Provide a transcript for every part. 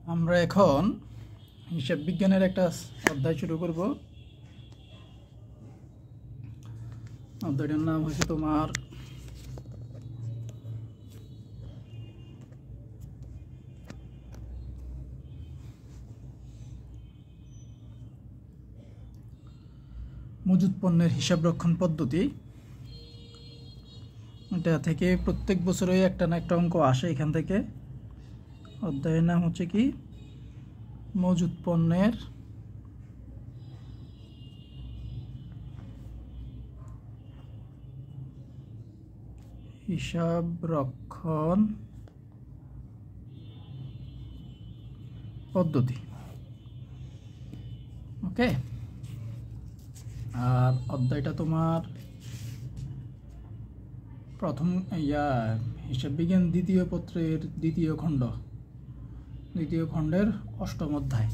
আমরা এখন হিসাব বিজ্ঞানের একটা অধ্যায় শুরু করব। অধ্যায়টার নাম হচ্ছে তোমার মজুদ পণ্যের হিসাব রক্ষণ পদ্ধতি। এটা থেকে প্রত্যেক বছরই একটা না একটা অঙ্ক আসে এখান থেকে। অধ্যায়ের নাম হচ্ছে কি মজুদ পণ্যের হিসাব রক্ষণ পদ্ধতি। ওকে, আর অধ্যায়টা তোমার প্রথম হিসাব বিজ্ঞান দ্বিতীয় পত্রের দ্বিতীয় খণ্ডের অষ্টম অধ্যায়।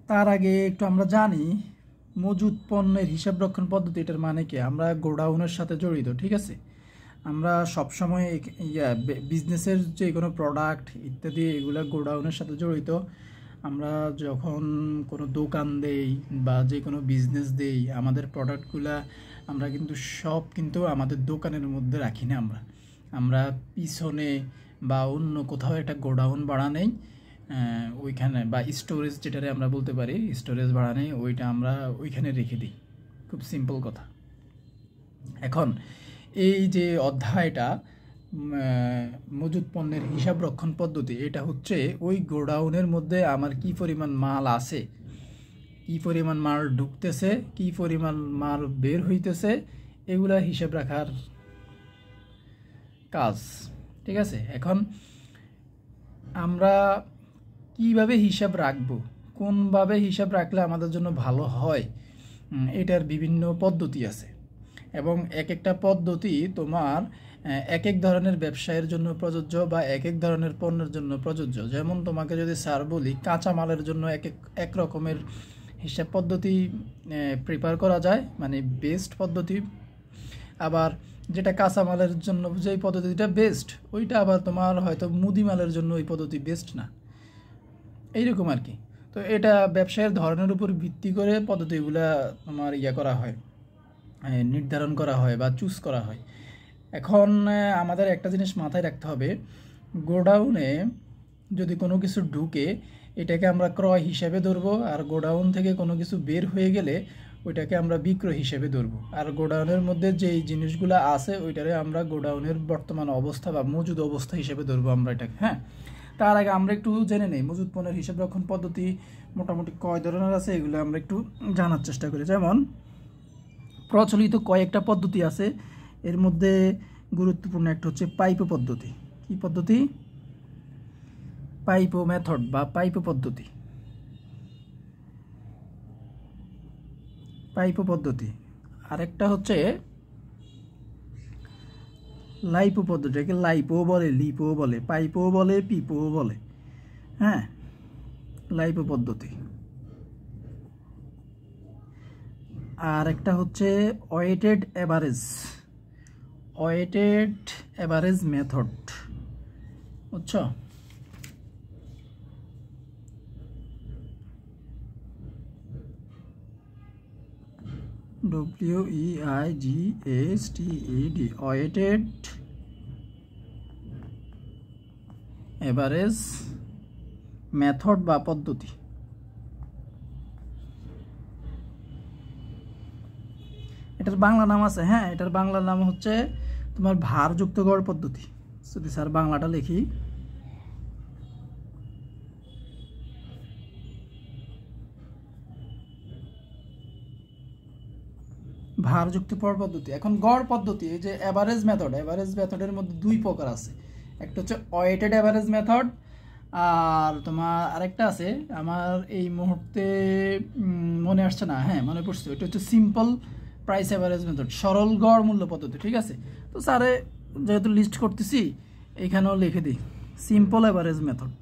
তার আগে একটু আমরা জানি মজুদ পণ্যের হিসাব রক্ষণ পদ্ধতি, এটার মানে কি? আমরা গোডাউনের সাথে জড়িত, ঠিক আছে? আমরা সবসময় বিজনেসের যে কোনো প্রোডাক্ট ইত্যাদি এগুলো গোডাউনের সাথে জড়িত। আমরা যখন কোনো দোকান দেই বা যে কোনো বিজনেস দেই, আমাদের প্রোডাক্টগুলা আমরা কিন্তু আমাদের দোকানের মধ্যে রাখি না। আমরা পিছনে বা অন্য কোথাও একটা গোডাউন ভাড়া নেই, ওইখানে বা স্টোরেজ যেটারে আমরা বলতে পারি স্টোরেজ ভাড়া নেই, ওইটা আমরা ওইখানে রেখে দিই। খুব সিম্পল কথা। এখন এই যে অধ্যায়টা মজুদ পণ্যের হিসাব রক্ষণ পদ্ধতি, এটা হচ্ছে ওই গোডাউনের মধ্যে আমার কি পরিমাণ মাল আছে, কি পরিমাণ মাল ঢুকতেছে, কি পরিমাণ মাল বের হইতেছে, এগুলা হিসাব রাখার কাজ, ঠিক আছে? এখন আমরা কিভাবে হিসাব রাখবো, কোনভাবে হিসাব রাখলে আমাদের জন্য ভালো হয়, এটার বিভিন্ন পদ্ধতি আছে এবং এক একটা পদ্ধতি তোমার এক এক ধরনের ব্যবসায়ের জন্য প্রযোজ্য বা এক এক ধরনের পণ্যের জন্য প্রযোজ্য। যেমন তোমাকে যদি স্যার বলি কাঁচামালের জন্য এক রকমের হিসাব পদ্ধতি প্রিপেয়ার করা যায়, মানে বেস্ট পদ্ধতি। আবার যেটা কাঁচামালের জন্য যেই পদ্ধতিটা বেস্ট, ওইটা আবার তোমার হয়তো মুদিমালের জন্য ওই পদ্ধতি বেস্ট না, এইরকম আর কি। তো এটা ব্যবসায়ের ধরনের উপর ভিত্তি করে পদ্ধতিগুলা তোমার করা হয়, নির্ধারণ করা হয় বা চুজ করা হয়। এখন আমাদের একটা জিনিস মাথায় রাখতে হবে, গোডাউনে যদি কোনো কিছু ঢুকে এটাকে আমরা ক্রয় হিসেবে ধরবো, আর গোডাউন থেকে কোনো কিছু বের হয়ে গেলে ওইটাকে আমরা বিক্রয় হিসেবে ধরবো। আর গোডাউনের মধ্যে যেই জিনিসগুলো আছে ওইটারে আমরা গোডাউনের বর্তমান অবস্থা বা মজুদ অবস্থা হিসেবে ধরবো আমরা এটাকে। হ্যাঁ, তার আগে আমরা একটু জেনে নেই মজুদ পণ্যের হিসাব রক্ষণ পদ্ধতি মোটামুটি কয় ধরনের আছে, এগুলো আমরা একটু জানার চেষ্টা করি। যেমন প্রচলিত কয়েকটা পদ্ধতি আছে, এর মধ্যে গুরুত্বপূর্ণ একটা হচ্ছে পাইপো পদ্ধতি। কি পদ্ধতি? পাইপো মেথড বা পাইপো পদ্ধতি। আরেকটা হচ্ছে লাইপো পদ্ধতি, একে লাইপো বলে, লিপো বলে, পাইপো বলে, পিপো বলে। হ্যাঁ, লাইপো পদ্ধতি। আর একটা হচ্ছে ওয়েটেড অ্যাভারেজ মেথড, বুঝছো? WEIGHTED, ওয়েটেড অ্যাভারেজ মেথড বা পদ্ধতি। এটার বাংলা নাম আছে, হ্যাঁ, এটার বাংলা নাম হচ্ছে তোমার ভারযুক্ত গড় পদ্ধতি। যদি স্যার বাংলাটা লিখি, ভারযুক্ত পদ্ধতি। এখন গড় পদ্ধতি, এই যে অ্যাভারেজ মেথডের মধ্যে দুই প্রকার আছে। একটা হচ্ছে ওয়েটেড অ্যাভারেজ মেথড, আর তোমার আরেকটা আছে আমার এই মুহূর্তে মনে আসছে না, হ্যাঁ মনে পড়ছে, ওইটা হচ্ছে সিম্পল প্রাইস অ্যাভারেজ মেথড, সরল গড় মূল্য পদ্ধতি। ঠিক আছে, তো স্যারে যেহেতু লিস্ট করতেছি এখানেও লিখে দিই সিম্পল এভারেজ মেথড।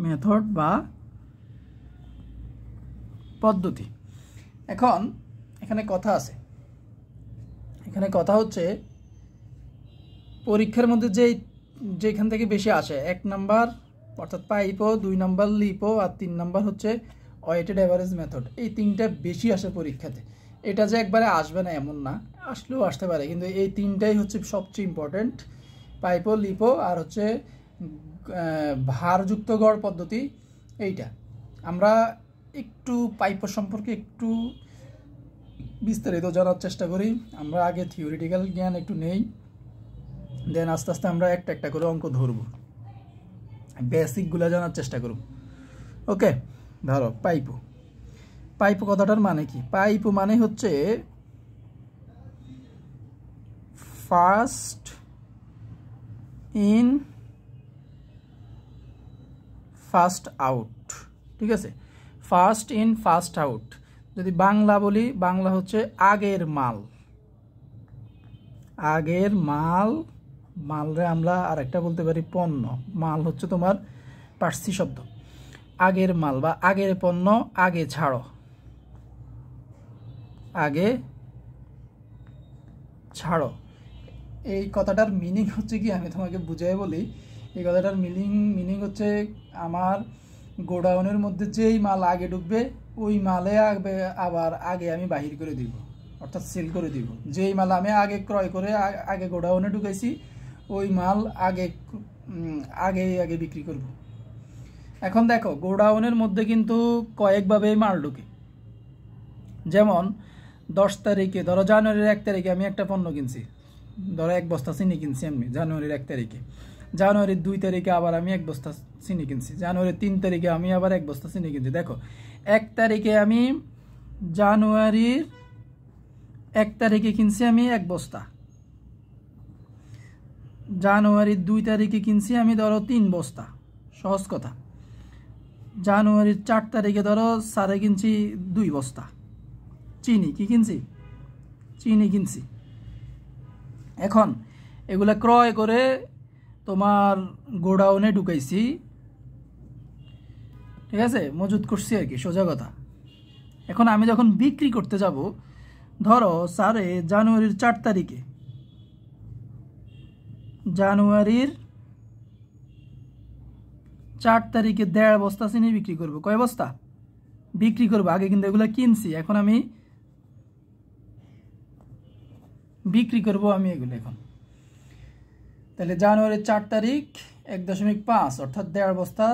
মেথড বা পদ্ধতি। এখন এখানে কথা আছে, এখানে কথা হচ্ছে পরীক্ষার মধ্যে যেখান থেকে বেশি আসে 1 নাম্বার অর্থাৎ পাইপো, 2 নাম্বার লিপো আর 3 নাম্বার হচ্ছে ওয়েটেড এভারেজ মেথড। এই 3টা বেশি আসে পরীক্ষাতে। এটা যে একবারে আসবে না এমন না, আসলেও আসতে পারে, কিন্তু এই 3টাই হচ্ছে সবচেয়ে ইম্পর্টেন্ট। পাইপো, লিপো আর হচ্ছে ভারযুক্ত গড় পদ্ধতি। এইটা আমরা একটু পাইপো সম্পর্কে একটু বিস্তারিত জানার চেষ্টা করি। আমরা আগে থিওরিটিক্যাল জ্ঞান একটু নেই, দেন আস্তে আস্তে আমরা একটা একটা করে অঙ্ক ধরব, বেসিকগুলো জানার চেষ্টা করব। ওকে, ধরো পাইপো। পাইপো কথাটার মানে কি? পাইপো মানে হচ্ছে ফার্স্ট ইন ফার্স্ট আউট। ঠিক আছে, ফার্স্ট ইন ফার্স্ট আউট। যদি বাংলা বলি, বাংলা হচ্ছে আগের মাল। আগের মাল, মালরে আমরা আরেকটা বলতে পারি পণ্য। মাল হচ্ছে তোমার পার্সি শব্দ। আগের মাল বা আগের পণ্য আগে ছাড়ো, আগে ছাড়ো। এই কথাটার মিনিং হচ্ছে কি, আমি তোমাকে বুঝাই বলি। এই কথাটার মিনিং হচ্ছে আমার গোডাউনের মধ্যে যেই মাল আগে ঢুকবে ওই মালে আবার আগে আমি বাহির করে দিব, অর্থাৎ সেল করে দিব। যেই মাল আমি আগে ক্রয় করে আগে গোডাউনে ঢুকাইছি ওই মাল আগে আগে আগে বিক্রি করব। এখন দেখো, গোডাউনের মধ্যে কিন্তু কয়েকভাবে মাল ঢুকে। যেমন 10 তারিখে, ধরো জানুয়ারির 1 তারিখে আমি একটা পণ্য কিনছি, ধরো 1 বস্তা চিনি কিনছি আমি জানুয়ারির 1 তারিখে। জানুয়ারির 2 তারিখে আবার আমি 1 বস্তা চিনি কিনছি। জানুয়ারির 3 তারিখে আমি আবার 1 বস্তা চিনি কিনছি। দেখো, 1 তারিখে আমি জানুয়ারির 1 তারিখে কিনছি আমি 1 বস্তা। জানুয়ারির 2 তারিখে কিনছি আমি ধরো 3 বস্তা, সহজ কথা। জানুয়ারির 4 তারিখে ধরো সারে কিনছি 2 বস্তা চিনি। কি কিনছি? চিনি কিনছি। এখন এগুলা ক্রয় করে তোমার গোডাউনে ঢুকাইছি, ঠিক আছে, মজুত করছি আর কি, সোজা কথা। এখন আমি যখন বিক্রি করতে যাব, ধরো সারে জানুয়ারির 4 তারিখে, জানুয়ারির 4 তারিখে 1.5 বস্তা চিনি বিক্রি করব। কয় বস্তা বিক্রি করবো? আগে কিন্তু এগুলো কিনছি, এখন আমি বিক্রি করব আমি এগুলো এখন। তাহলে জানুয়ারির 4 তারিখ 1.5 অর্থাৎ 1.5 বস্তা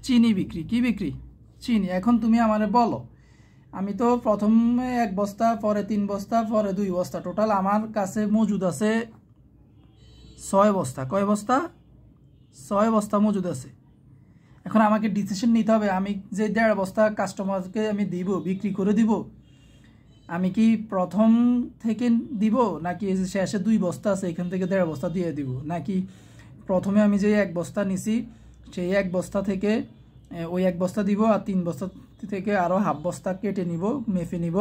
চিনি বিক্রি। কি বিক্রি? চিনি। এখন তুমি আমারে বলো, আমি তো প্রথমে 1 বস্তা, পরে 3 বস্তা, পরে 2 বস্তা, টোটাল আমার কাছে মজুদ আছে 6 বস্তা। কয় বস্তা? 6 বস্তা মজুদ আছে। এখন আমাকে ডিসিশন নিতে হবে, আমি যে 1.5 বস্তা কাস্টমারকে আমি দিব, বিক্রি করে দিব, আমি কি প্রথম থেকে দিব, নাকি শেষে 2 বস্তা আছে এখান থেকে 1.5 বস্তা দিয়ে দিব, নাকি প্রথমে আমি যে 1 বস্তা নিছি সেই 1 বস্তা থেকে ওই 1 বস্তা দিব, আর 3 বস্তা থেকে আরও হাফ বস্তা কেটে নিব, মেপে নিব,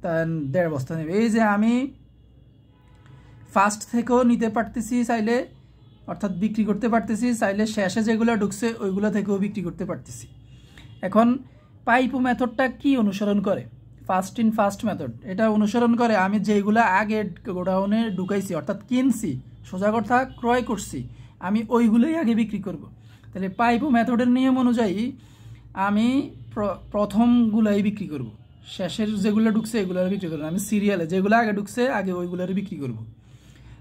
তার 1.5 বস্তা নেব। এই যে আমি ফার্স্ট থেকেও নিতে পারতেছি চাইলে, অর্থাৎ বিক্রি করতে পারতেছি চাইলে, শেষে যেগুলো ঢুকছে ওইগুলো থেকেও বিক্রি করতে পারতেছি। এখন পাইপো মেথডটা কি অনুসরণ করে? First in first method. এটা অনুসরণ করে আমি যেগুলো আগে গোডাউনে ঢুকাইছি অর্থাৎ কিনছি, সোজা কথা ক্রয় করছি, আমি ওইগুলোই আগে বিক্রি করব। তাহলে পাইপো মেথডের নিয়ম অনুযায়ী আমি প্রথমগুলাই বিক্রি করব, শেষের যেগুলো ঢুকছে এগুলোর বিক্রি করবো। আমি সিরিয়ালে যেগুলো আগে ঢুকছে আগে ওইগুলোর বিক্রি করব।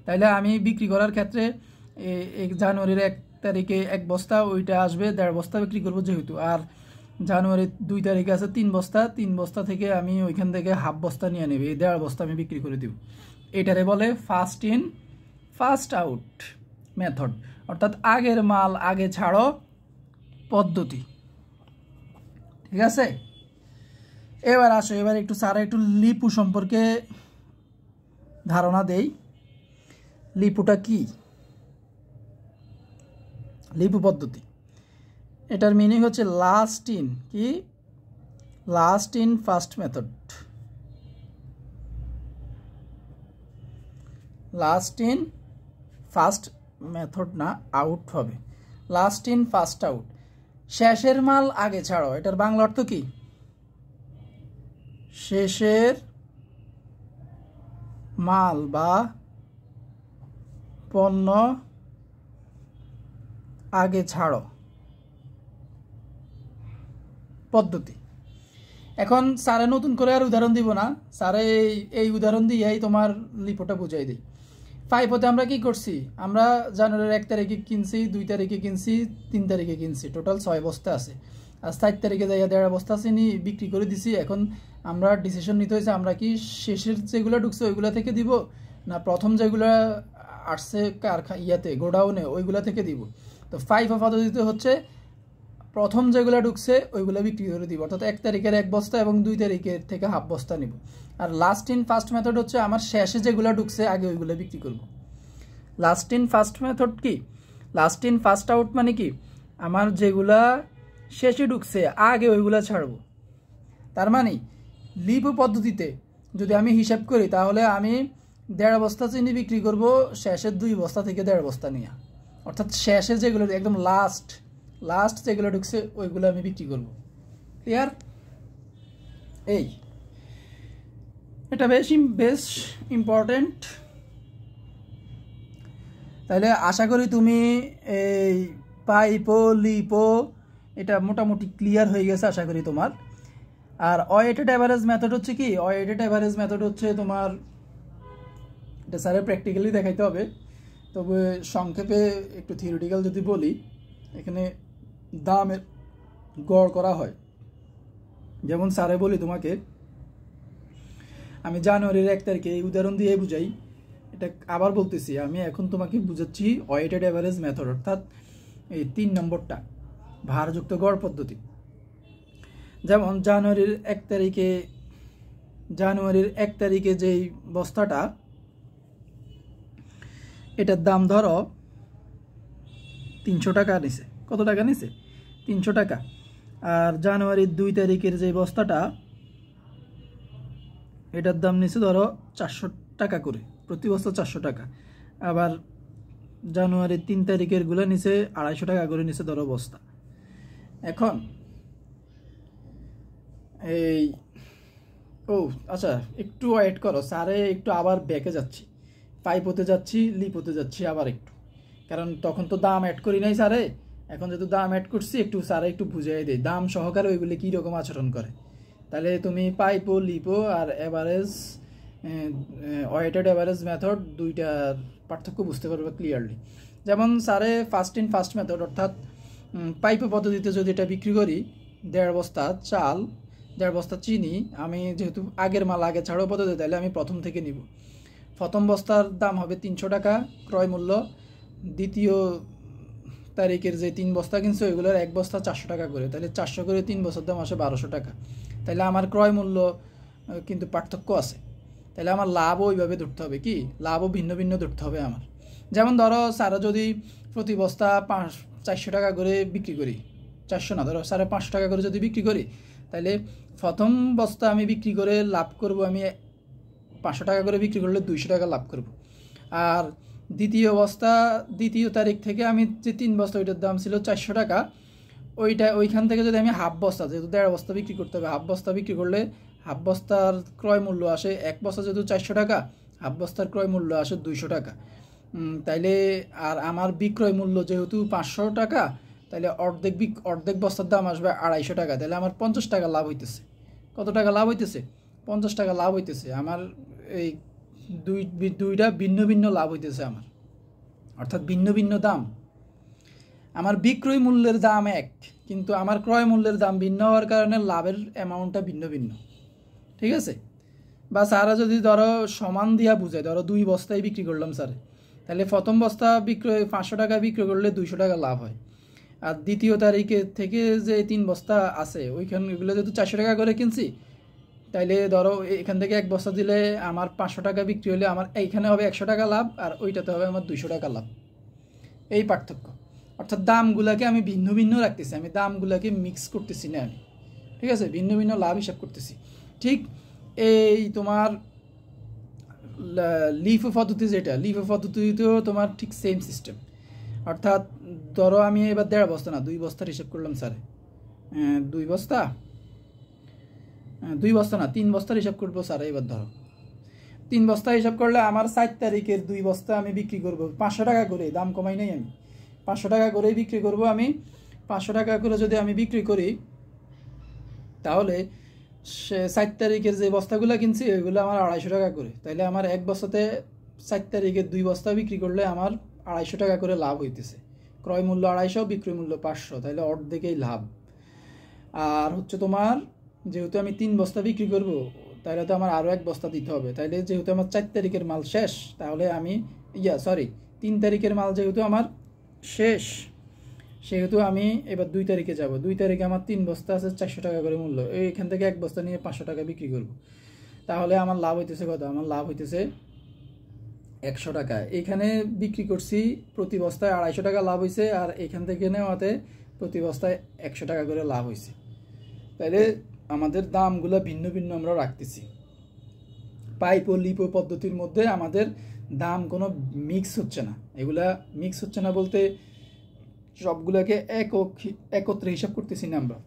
তাইলে আমি বিক্রি করার ক্ষেত্রে জানুয়ারির 1 তারিখে 1 বস্তা, ওইটা আসবে 1.5 বস্তা বিক্রি করবো যেহেতু। আর জানুয়ারির 2 তারিখে আছে 3 বস্তা, 3 বস্তা থেকে আমি ওইখান থেকে হাফ বস্তা নিয়ে নেবে, এই 1.5 বস্তা আমি বিক্রি করে দিব। এটারে বলে first in first out method, অর্থাৎ আগের মাল আগে ছাড়ো পদ্ধতি। ঠিক আছে, এবার আসো, এবার একটু স্যার একটু লিপু সম্পর্কে ধারণা দেই। লিপুটা কি? লিপু পদ্ধতি, এটার মিনিং হচ্ছে লাস্ট ইন, কি last in first method, last in first method না, আউট হবে, লাস্ট ইন ফার্স্ট আউট, শেষের মাল আগে ছাড়ো। এটার বাংলা অর্থ কি? শেষের মাল বা পণ্য আগে ছাড়ো পদ্ধতি। এখন স্যারে নতুন করে আর উদাহরণ দিব না, স্যারে এই উদাহরণ দিয়েই তোমার লিপোটা বুঝাই দিই। ফাইভতে আমরা কি করছি, আমরা জানুয়ারির 1 তারিখে কিনছি, 2 তারিখে কিনছি, 3 তারিখে কিনছি, টোটাল 6 বস্তা আছে। আর 4 তারিখে যাইয়া 1.5 বস্তা চিনি বিক্রি করে দিছি। এখন আমরা ডিসিশন নিতে হয়েছে আমরা কি শেষের যেগুলো ঢুকছে ওইগুলা থেকে দিব, না প্রথম যেগুলো আসছে ইয়াতে গোডাউনে ওইগুলা থেকে দিব। তো 5 পদ্ধতিতে হচ্ছে প্রথম যেগুলো ঢুকছে ওইগুলো বিক্রি করে দিব, অর্থাৎ 1 তারিখের 1 বস্তা এবং 2 তারিখের থেকে হাফ বস্তা নিব। আর লাস্ট ইন ফার্স্ট মেথড হচ্ছে আমার শেষে যেগুলো ঢুকছে আগে ওইগুলো বিক্রি করব। লাস্ট ইন ফার্স্ট মেথড কি? লাস্ট ইন ফার্স্ট আউট মানে কি, আমার যেগুলা শেষে ঢুকছে আগে ওইগুলা ছাড়বো। তার মানে লিপো পদ্ধতিতে যদি আমি হিসাব করি তাহলে আমি 1.5 বস্তা চিনি বিক্রি করব শেষের 2 বস্তা থেকে 1.5 বস্তা নিয়ে, অর্থাৎ শেষে যেগুলো একদম লাস্ট যেগুলো ঢুকছে ওইগুলো আমি বিক্রি করব। ক্লিয়ার? এই এটা বেশ ইম্পর্টেন্ট। তাহলে আশা করি তুমি এই পাইপো লিপো এটা মোটামুটি ক্লিয়ার হয়ে গেছে আশা করি তোমার। আর ওয়েটেড অ্যাভারেজ মেথড হচ্ছে কি, ওয়েটেড অ্যাভারেজ মেথড হচ্ছে তোমার, এটা স্যারের প্র্যাকটিক্যালি দেখাইতে হবে, তবে সংক্ষেপে একটু থিওরিটিক্যাল যদি বলি, এখানে দামের গড় করা হয়। যেমন স্যারে বলি তোমাকে, আমি জানুয়ারির 1 তারিখে এই উদাহরণ দিয়ে বুঝাই, এটা আবার বলতেছি, আমি এখন তোমাকে বুঝাচ্ছি ওয়েটেড অ্যাভারেজ মেথড, অর্থাৎ এই 3 নম্বরটা ভারযুক্ত গড় পদ্ধতি। যেমন জানুয়ারির 1 তারিখে যেই বস্তাটা, এটার দাম ধরো 300 টাকা নিছে। কত টাকা নিছে? 300 টাকা। আর জানুয়ারির 2 তারিখের যে বস্তাটা, এটার দাম নিছে ধরো 400 টাকা করে, প্রতি বস্তা 400 টাকা। আবার জানুয়ারির 3 তারিখের গুলো নিছে 250 টাকা করে নিছে ধরো বস্তা। এখন এই আচ্ছা একটু ওয়েট করো, স্যারে একটু আবার ব্যাকে যাচ্ছি, পাইপোতে যাচ্ছি, লিপোতে যাচ্ছি আবার একটু, কারণ তখন তো দাম অ্যাড করি নাই স্যারে, এখন যেহেতু দাম অ্যাড করছি একটু স্যারে একটু বুঝিয়ে দেয় দাম সহকারে ওইগুলি কীরকম আচরণ করে। তাহলে তুমি পাইপো লিপো আর অ্যাভারেজ ওয়েটেড অ্যাভারেজ মেথড দুইটার পার্থক্য বুঝতে পারবে ক্লিয়ারলি। যেমন স্যারে ফার্স্ট ইন ফার্স্ট মেথড, অর্থাৎ পাইপো পদ্ধতিতে যদি এটা বিক্রি করি 1.5 বস্তা চাল, 1.5 বস্তা চিনি, আমি যেহেতু আগের মাল আগে ছাড়ো পদ্ধতি, তাহলে আমি প্রথম থেকে নিব। প্রথম বস্তার দাম হবে 300 টাকা ক্রয় মূল্য, দ্বিতীয় তারিখের যে 3 বস্তা কিনছে ওইগুলোর 1 বস্তা 400 টাকা করে, তাহলে 400 করে 3 বস্তার দাম আসে 1200 টাকা। তাহলে আমার ক্রয় মূল্য কিন্তু পার্থক্য আছে, তাহলে আমার লাভও ওইভাবে ধরতে হবে, কি লাভও ভিন্ন ভিন্ন ধরতে হবে আমার। যেমন ধরো স্যারা যদি প্রতি বস্তা 400 টাকা করে বিক্রি করি, 400 না ধরো 550 টাকা করে যদি বিক্রি করি, তাহলে প্রথম বস্তা আমি বিক্রি করে লাভ করব, আমি 500 টাকা করে বিক্রি করলে 200 টাকা লাভ করব। আর দ্বিতীয় তারিখ থেকে আমি যে 3 বস্তা ওইটার দাম ছিল 400 টাকা, ওইখান থেকে যদি আমি হাফ বস্তা, যেহেতু 1.5 বস্তা বিক্রি করতে হবে, হাফ বস্তা বিক্রি করলে হাফ বস্তার ক্রয় মূল্য আসে, 1 বস্তা যেহেতু 400 টাকা, হাফ বস্তার ক্রয় মূল্য আসে 200 টাকা। তাইলে আর আমার বিক্রয় মূল্য যেহেতু 500 টাকা, তাহলে অর্ধেক বস্তার দাম আসবে 250 টাকা, তাহলে আমার 50 টাকা লাভ হইতেছে। কত টাকা লাভ হইতেছে? 50 টাকা লাভ হইতেছে। আমার এই দুইটা ভিন্ন ভিন্ন লাভ হইতেছে আমার, অর্থাৎ ভিন্ন ভিন্ন দাম। আমার বিক্রয় মূল্যের দাম এক, কিন্তু আমার ক্রয় মূল্যের দাম ভিন্ন হওয়ার কারণে লাভের অ্যামাউন্টটা ভিন্ন ভিন্ন। ঠিক আছে? বা স্যারা যদি ধরো সমান দিয়া বুঝায়, ধরো 2 বস্তায় বিক্রি করলাম স্যারে, তাহলে প্রথম বস্তা বিক্রয় 500 টাকা বিক্রি করলে 200 টাকা লাভ হয়। আর দ্বিতীয় তারিখে থেকে যে 3 বস্তা আছে ওইখানগুলো যেহেতু 400 টাকা করে কিনছি, তাইলে ধরো এখান থেকে 1 বস্তা দিলে আমার 500 টাকা বিক্রি হলে আমার এইখানে হবে 100 টাকা লাভ, আর ওইটাতে হবে আমার 200 টাকা লাভ। এই পার্থক্য, অর্থাৎ দামগুলোকে আমি ভিন্ন ভিন্ন রাখতেছি, আমি দামগুলোকে মিক্স করতেছি না, ঠিক আছে, ভিন্ন ভিন্ন লাভ হিসাব করতেছি। ঠিক এই তোমার লিফো পদ্ধতি, যেটা লিফো পদ্ধতিতেও তোমার ঠিক সেম সিস্টেম। অর্থাৎ ধরো আমি এবার 1.5 বস্তা না 2 বস্তার হিসাব করলাম স্যার, 2 বস্তা 2 বস্তা না 3 বস্তার হিসাব করবো স্যার। এবার ধরো 3 বস্তা হিসাব করলে আমার 4 তারিখের 2 বস্তা আমি বিক্রি করব 500 টাকা করে, দাম কমাই নাই আমি, 500 টাকা করেই বিক্রি করব আমি। 500 টাকা করে যদি আমি বিক্রি করি, তাহলে 4 তারিখের যে বস্তাগুলো কিনছি ওইগুলো আমার 250 টাকা করে। তাইলে আমার এক বস্তাতে 4 তারিখের 2 বস্তা বিক্রি করলে আমার 250 টাকা করে লাভ হইতেছে। ক্রয় মূল্য 250, বিক্রয় মূল্য 500, তাইলে অর্ধেকেই লাভ। আর হচ্ছে তোমার যেহেতু আমি 3 বস্তা বিক্রি করব, তাহলে তো আমার আরও 1 বস্তা দিতে হবে। তাইলে যেহেতু আমার 4 তারিখের মাল শেষ, তাহলে আমি 3 তারিখের মাল যেহেতু আমার শেষ, সেহেতু আমি এবার 2 তারিখে যাব। 2 তারিখে আমার 3 বস্তা আছে, 400 টাকা করে মূল্য। এইখান থেকে 1 বস্তা নিয়ে 500 টাকা বিক্রি করব। তাহলে আমার লাভ হইতেছে কত? আমার লাভ হইতেছে 100 টাকা। এইখানে বিক্রি করছি প্রতি বস্তায় 250 টাকা লাভ হয়েছে, আর এখান থেকে নেওয়াতে প্রতি বস্তায় 100 টাকা করে লাভ হয়েছে। তাইলে আমাদের দামগুলো ভিন্ন ভিন্ন আমরা রাখতেছি। পাইপ ও লিপো পদ্ধতির মধ্যে আমাদের দাম কোনো মিক্স হচ্ছে না। এগুলা মিক্স হচ্ছে না বলতে সবগুলোকে একত্রে হিসাব করতেছি না আমরা।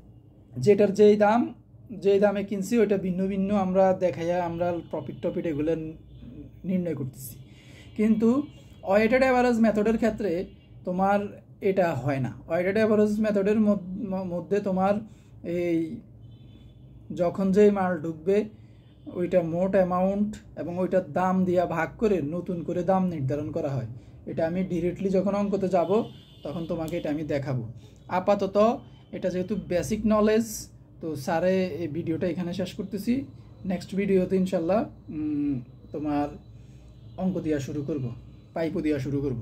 যেটার যেই দামে কিনছি ওইটা ভিন্ন ভিন্ন আমরা দেখাইয়া আমরা প্রফিট এগুলো নির্ণয় করতেছি। কিন্তু ওয়েটেড অ্যাভারেজ মেথডের ক্ষেত্রে তোমার এটা হয় না। ওয়েটেড অ্যাভারেজ মেথডের মধ্যে তোমার এই যখন যেই মাল ঢুকবে ওইটা মোট অ্যামাউন্ট এবং ওইটার দাম দিয়া ভাগ করে নতুন করে দাম নির্ধারণ করা হয়। এটা আমি ডিরেক্টলি যখন অঙ্কতে যাব তখন তোমাকে এটা আমি দেখাবো। আপাতত এটা যেহেতু বেসিক নলেজ, তো স্যারে এই ভিডিওটা এখানে শেষ করতেছি। নেক্সট ভিডিওতে ইনশাল্লাহ তোমার অঙ্ক দেওয়া শুরু করব, পাইপও দেওয়া শুরু করব।